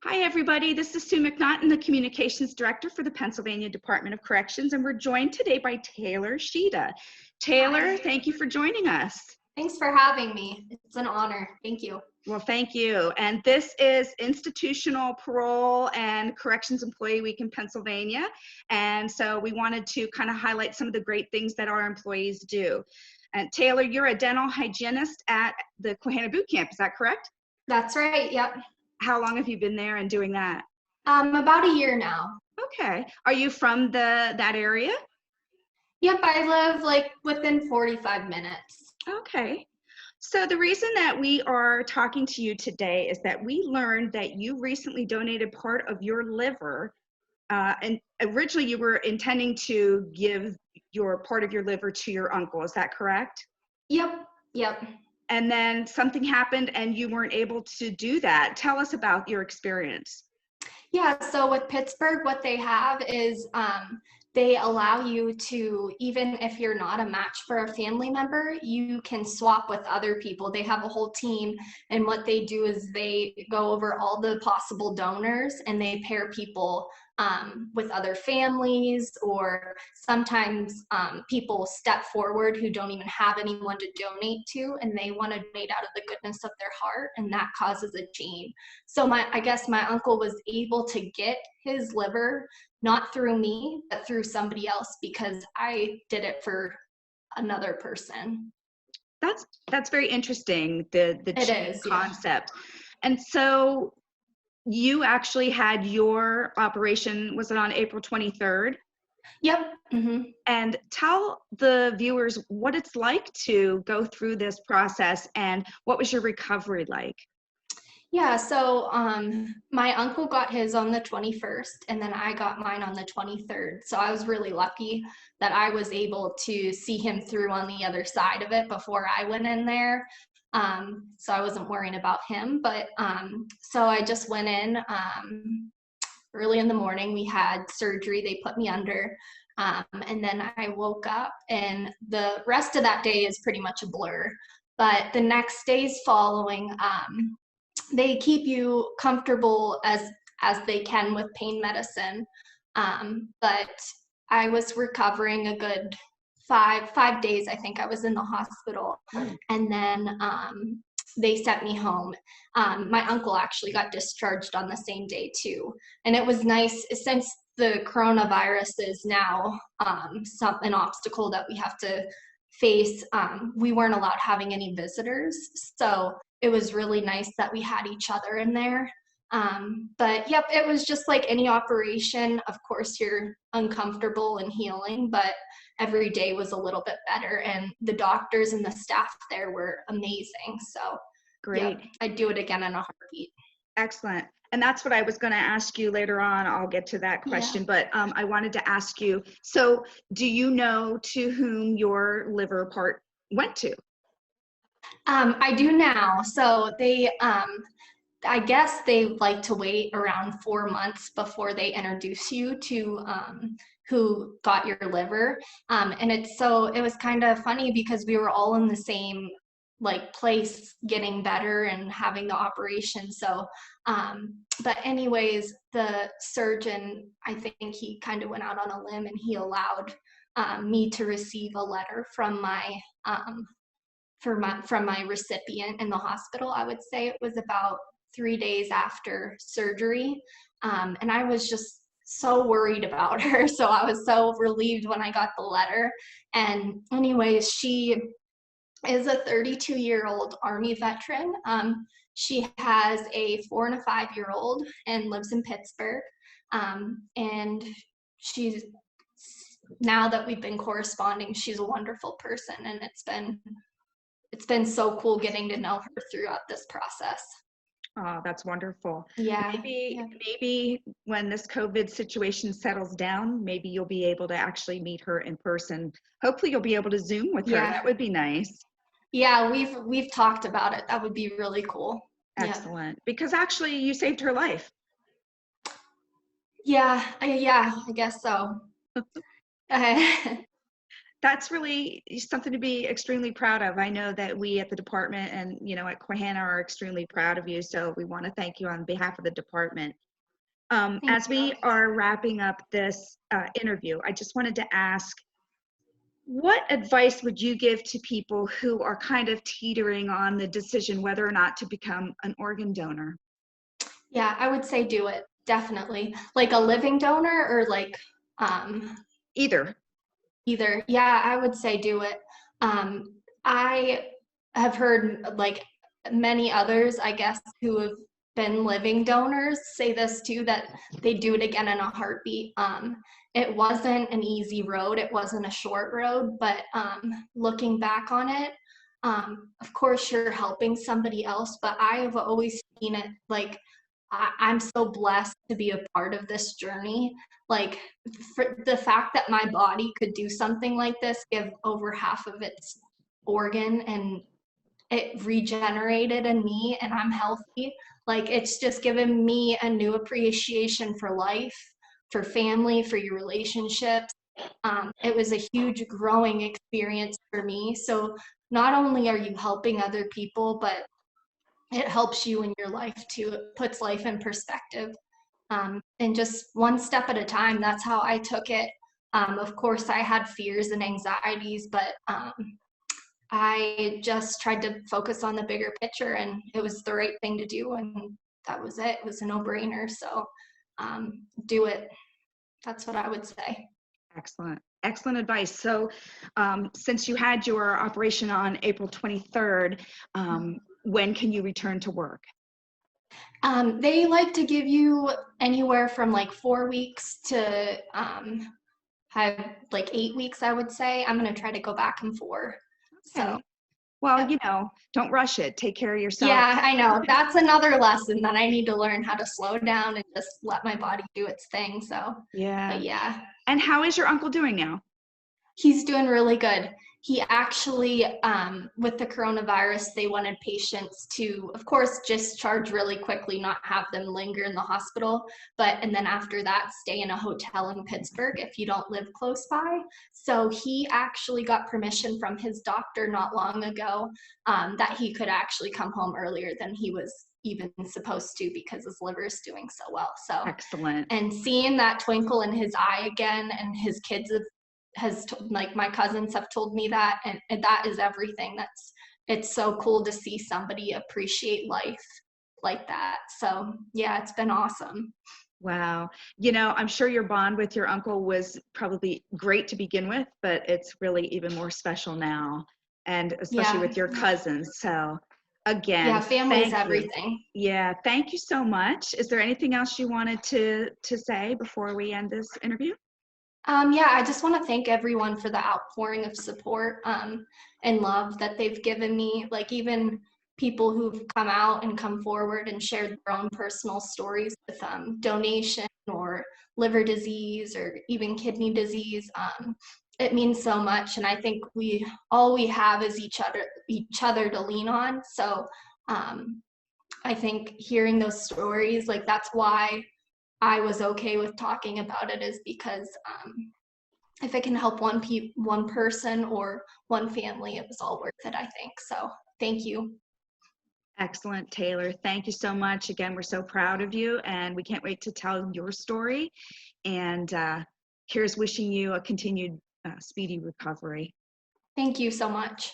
Hi, everybody. This is Sue McNaughton, the Communications Director for the Pennsylvania Department of Corrections, and we're joined today by Taylor Sheeta. Taylor, Hi. thank you for joining us. Thanks for having me. It's an honor. Thank you. Well, thank you. And this is Institutional Parole and Corrections Employee Week in Pennsylvania. And so we wanted to kind of highlight some of the great things that our employees do. And Taylor, you're a dental hygienist at the Quahana Boot Camp, is that correct? That's right. Yep. How long have you been there and doing that? About a year now. Okay. Are you from that area? Yep, I live like within 45 minutes. Okay. So the reason that we are talking to you today is that we learned that you recently donated part of your liver, and originally you were intending to give your part of your liver to your uncle. Is that correct? Yep. Yep. And then something happened and you weren't able to do that. Tell us about your experience. Yeah, so with Pittsburgh, what they have is they allow you to, even if you're not a match for a family member, you can swap with other people. They have a whole team, and what they do is they go over all the possible donors and they pair people with other families, or sometimes people step forward who don't even have anyone to donate to, and they want to donate out of the goodness of their heart, and that causes a chain. So I guess my uncle was able to get his liver, not through me, but through somebody else, because I did it for another person. That's very interesting, the chain concept. Yeah. And so you actually had your operation, was it on April 23rd? Yep. Mm-hmm. And tell the viewers what it's like to go through this process and what was your recovery like? Yeah, so my uncle got his on the 21st, and then I got mine on the 23rd. So I was really lucky that I was able to see him through on the other side of it before I went in there. So I wasn't worrying about him. But so I just went in early in the morning. We had surgery. They put me under. And then I woke up, and the rest of that day is pretty much a blur. But the next days following, they keep you comfortable as they can with pain medicine. But I was recovering a good five days. I think I was in the hospital, and then they sent me home. My uncle actually got discharged on the same day too, and it was nice since the coronavirus is now an obstacle that we have to face. We weren't allowed having any visitors, so it was really nice that we had each other in there. But yep, it was just like any operation. Of course, you're uncomfortable and healing, but every day was a little bit better. And the doctors and the staff there were amazing. So great. Yep, I'd do it again in a heartbeat. Excellent. And that's what I was going to ask you later on. I'll get to that question, but I wanted to ask you, so do you know to whom your liver part went to? I do now. So they, I guess they like to wait around 4 months before they introduce you to who got your liver. And it was kind of funny because we were all in the same like place getting better and having the operation. So, but anyways, the surgeon, I think he kind of went out on a limb, and he allowed me to receive a letter from my from my recipient in the hospital. I would say it was about 3 days after surgery. And I was just so worried about her. So I was so relieved when I got the letter. And anyways, she is a 32-year-old Army veteran. She has a 4 and a 5-year-old and lives in Pittsburgh. And she's, now that we've been corresponding, she's a wonderful person. And it's been so cool getting to know her throughout this process. Oh, that's wonderful. Yeah. Maybe when this COVID situation settles down, maybe you'll be able to actually meet her in person. Hopefully you'll be able to Zoom with her. That would be nice. Yeah, we've talked about it. That would be really cool. Excellent. Yeah. Because actually you saved her life. Yeah, I guess so. That's really something to be extremely proud of. I know that we at the department and, at Cohana are extremely proud of you. So we want to thank you on behalf of the department. Thank As you. we are wrapping up this interview, I just wanted to ask, what advice would you give to people who are kind of teetering on the decision whether or not to become an organ donor? Yeah, I would say do it. Definitely. Like a living donor or like um Either. either. Yeah, I would say do it. I have heard like many others, I guess, who have been living donors say this too, that they do it again in a heartbeat. It wasn't an easy road. It wasn't a short road, but looking back on it, of course you're helping somebody else, but I have always seen it like I'm so blessed to be a part of this journey. Like for the fact that my body could do something like this, give over half of its organ and it regenerated in me and I'm healthy. Like it's just given me a new appreciation for life, for family, for your relationships. It was a huge growing experience for me. So not only are you helping other people, but it helps you in your life too. It puts life in perspective. And just one step at a time, that's how I took it. Of course, I had fears and anxieties, but I just tried to focus on the bigger picture, and it was the right thing to do. And that was it. It was a no-brainer. So do it. That's what I would say. Excellent. Excellent advice. So since you had your operation on April 23rd, when can you return to work? They like to give you anywhere from like 4 weeks to have like 8 weeks, I would say. I'm going to try to go back and forth. So, Okay. Well, yep. don't rush it. Take care of yourself. Yeah, I know. That's another lesson that I need to learn how to slow down and just let my body do its thing. So, Yeah. but yeah. And how is your uncle doing now? He's doing really good. He actually, with the coronavirus, they wanted patients to, of course, discharge really quickly, not have them linger in the hospital. And then after that, stay in a hotel in Pittsburgh if you don't live close by. So he actually got permission from his doctor not long ago that he could actually come home earlier than he was even supposed to because his liver is doing so well. So, Excellent. and seeing that twinkle in his eye again, and his kids like my cousins have told me that, and that is everything. It's so cool to see somebody appreciate life like that. So yeah, it's been awesome. Wow. I'm sure your bond with your uncle was probably great to begin with, but it's really even more special now, and especially Yeah, with your cousins. So again, yeah, family's thank you. everything. Yeah, thank you so much. Is there anything else you wanted to say before we end this interview? Yeah, I just want to thank everyone for the outpouring of support and love that they've given me. Like even people who've come out and come forward and shared their own personal stories with donation or liver disease or even kidney disease. It means so much, and I think all we have is each other to lean on. So I think hearing those stories, like that's why I was okay with talking about it, is because if it can help one person or one family, it was all worth it, I think. So thank you. Excellent, Taylor. Thank you so much. Again, we're so proud of you, and we can't wait to tell your story. And here's wishing you a continued speedy recovery. Thank you so much.